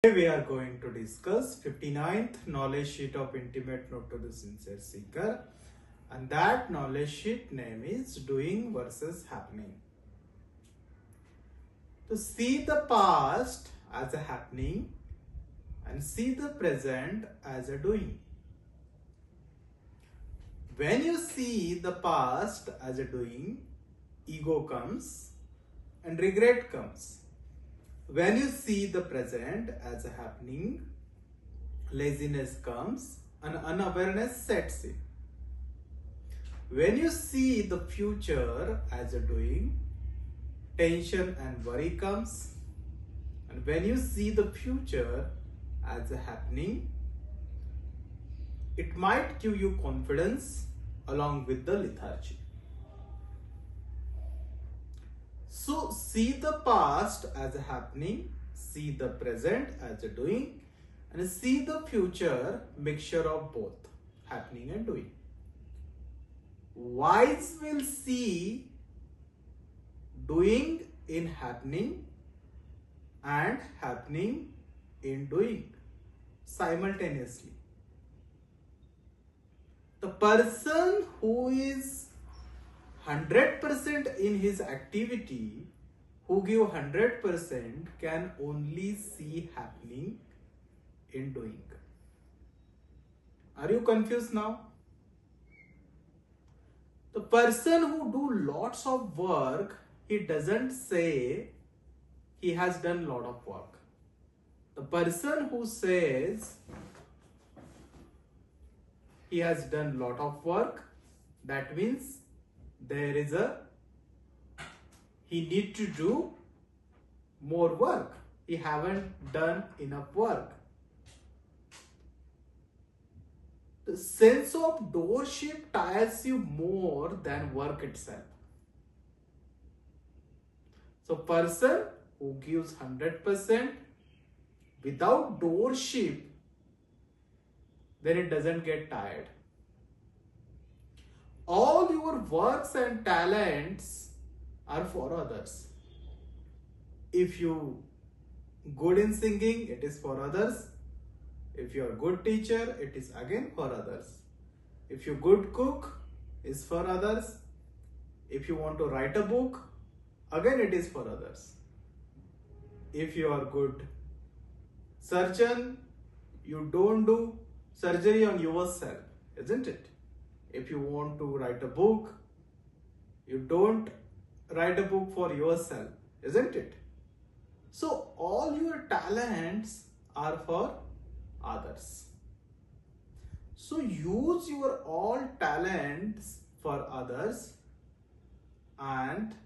Today we are going to discuss 59th knowledge sheet of intimate note to the sincere seeker, and that knowledge sheet name is doing versus happening. To see the past as a happening and see the present as a doing. When you see the past as a doing, ego comes and regret comes. When you see the present as a happening, laziness comes and unawareness sets in. When you see the future as a doing, tension and worry comes. And when you see the future as a happening, it might give you confidence along with the lethargy. So see the past as a happening, see the present as a doing, and see the future mixture of both happening and doing. Wise will see doing in happening and happening in doing simultaneously. The person who is 100% in his activity, who give 100%, can only see happening in doing. Are you confused now? The person who do lots of work, he doesn't say he has done lot of work. The person who says he has done lot of work, that means he need to do more work. He haven't done enough work. The sense of doership tires you more than work itself. So person who gives 100% without doership, then it doesn't get tired. All your works and talents are for others. If you good in singing, it is for others. If you are good teacher, it is again for others. If you good cook, is for others. If you want to write a book, again it is for others. If you are good surgeon, you don't do surgery on yourself, isn't it? If you want to write a book, you don't write a book for yourself, isn't it? So all your talents are for others. So use your all talents for others, and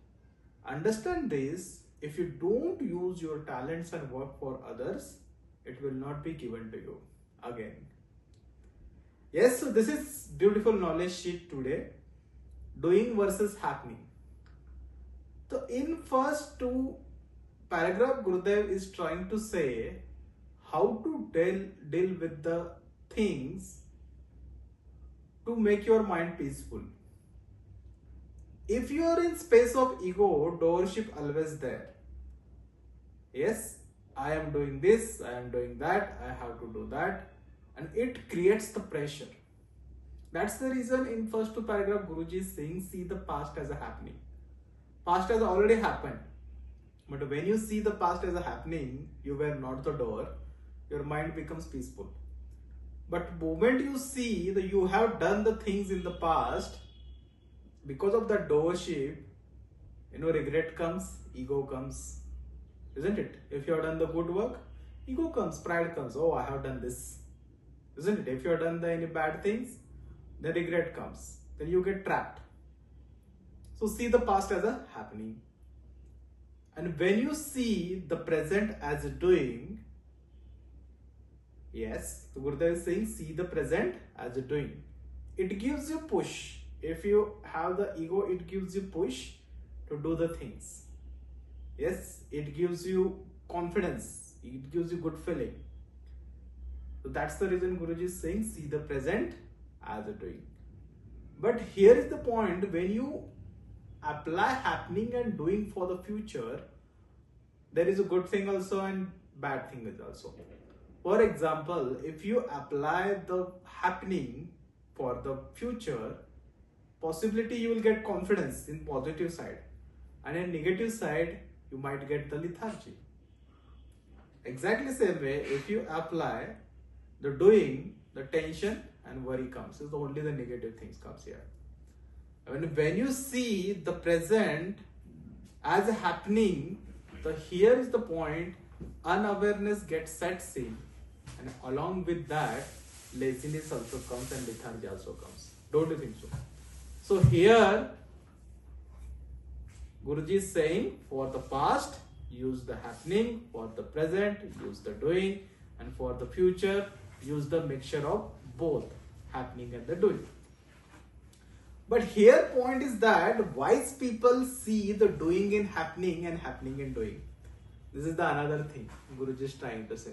understand this: if you don't use your talents and work for others, it will not be given to you again. Yes, so this is beautiful knowledge sheet today, doing versus happening. So in first two paragraph, Gurudev is trying to say how to deal with the things to make your mind peaceful. If you are in space of ego, doership always there. Yes, I am doing this, I am doing that, I have to do that. And it creates the pressure. That's the reason in first two paragraph Guruji is saying see the past as a happening. Past has already happened. But when you see the past as a happening, you were not the doer, your mind becomes peaceful. But the moment you see that you have done the things in the past, because of that doership, regret comes, ego comes, isn't it? If you have done the good work, ego comes, pride comes, oh, I have done this. Isn't it? If you have done any bad things, then regret comes. Then you get trapped. So see the past as a happening. And when you see the present as a doing, yes, the Gurudev is saying see the present as a doing. It gives you push. If you have the ego, it gives you push to do the things. Yes, it gives you confidence. It gives you good feeling. So that's the reason Guruji is saying see the present as a doing. But here is the point: when you apply happening and doing for the future, there is a good thing also and bad thing is also. For example, if you apply the happening for the future, possibility you will get confidence in positive side, and in negative side you might get the lethargy. Exactly same way, if you apply the doing, the tension and worry comes. So only the negative things comes here. When you see the present as happening, here is the point, unawareness gets sets in, and along with that laziness also comes and lethargy also comes. Don't you think so? So here Guruji is saying, for the past use the happening, for the present use the doing, and for the future use the mixture of both happening and the doing. But here point is that wise people see the doing in happening and happening in doing. This is the another thing Guruji is trying to say.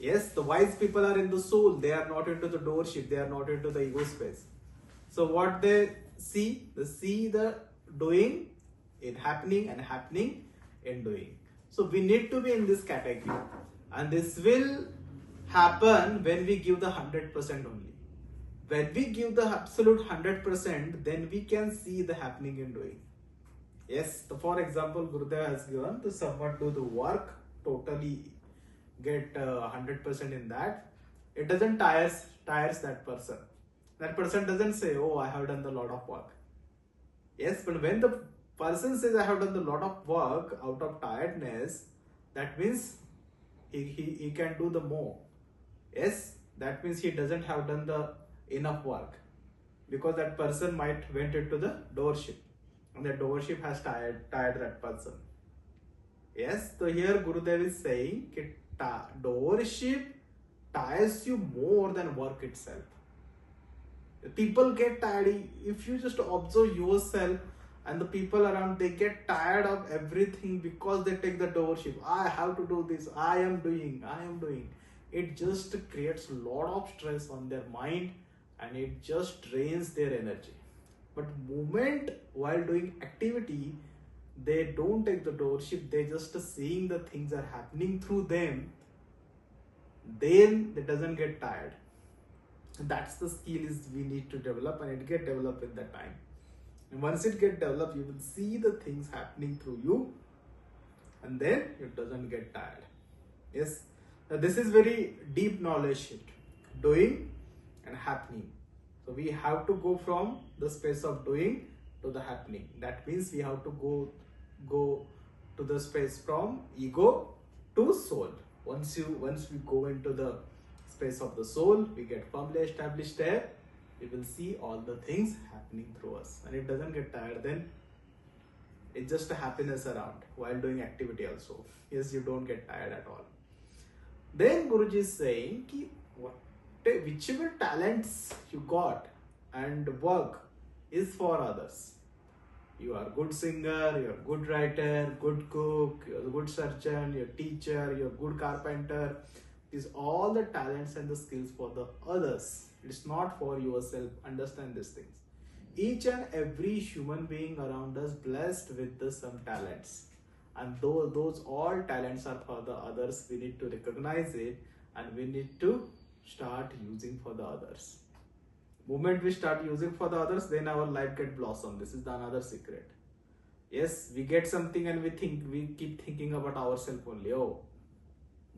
Yes, the wise people are in the soul. They are not into the doorship. They are not into the ego space. So what they see the doing in happening and happening in doing. So we need to be in this category. And this will happen when we give the 100% only. When we give the absolute 100%, then we can see the happening in doing. Yes, for example, Gurudev has given to someone do the work, totally get 100% in that. It doesn't tires that person. That person doesn't say, oh, I have done a lot of work. Yes, but when the person says, I have done a lot of work out of tiredness, that means he can do the more. Yes, that means he doesn't have done the enough work, because that person might went into the doorship, and the doorship has tired that person. Yes, so here Gurudev is saying that doorship tires you more than work itself. People get tired. If you just observe yourself and the people around, they get tired of everything because they take the doorship. I have to do this. I am doing. It just creates a lot of stress on their mind, and it just drains their energy. But moment while doing activity, they don't take the doorship. They just seeing the things are happening through them. Then they doesn't get tired. That's the skill is we need to develop, and it get developed in that time. And once it get developed, you will see the things happening through you, and then it doesn't get tired. Yes, now this is very deep knowledge shit. Doing and happening. So we have to go from the space of doing to the happening. That means we have to go to the space from ego to soul. Once we go into the space of the soul, we get firmly established there. We will see all the things happening through us, and it doesn't get tired. Then it's just a happiness around while doing activity also. Yes, you don't get tired at all. Then Guruji is saying ki whichever talents you got and work is for others. You are a good singer, you are a good writer, good cook, you are a good surgeon, you are a teacher, you are a good carpenter. These all the talents and the skills for the others. It's not for yourself. Understand these things. Each and every human being around us blessed with some talents. And those all talents are for the others. We need to recognize it, and we need to start using for the others. Moment we start using for the others, then our life get blossom. This is the another secret. Yes, we get something and we keep thinking about ourselves only. Oh,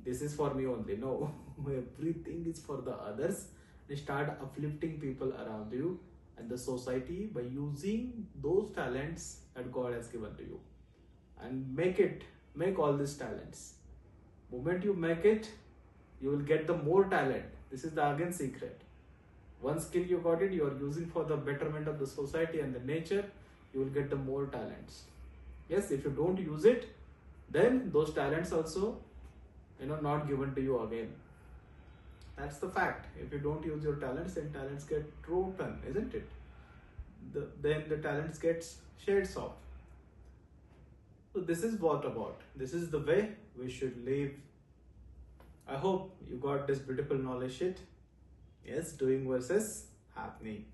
this is for me only. No, everything is for the others. You start uplifting people around you and the society by using those talents that God has given to you, and make all these talents. Moment you make it, you will get the more talent. This is the again secret. One skill you got it, you are using for the betterment of the society and the nature, you will get the more talents. Yes, if you don't use it, then those talents also, not given to you again. That's the fact. If you don't use your talents, then talents get rotten, isn't it? Then the talents get shades off. So this is what about. This is the way we should live. I hope you got this beautiful knowledge sheet. Yes, doing versus happening.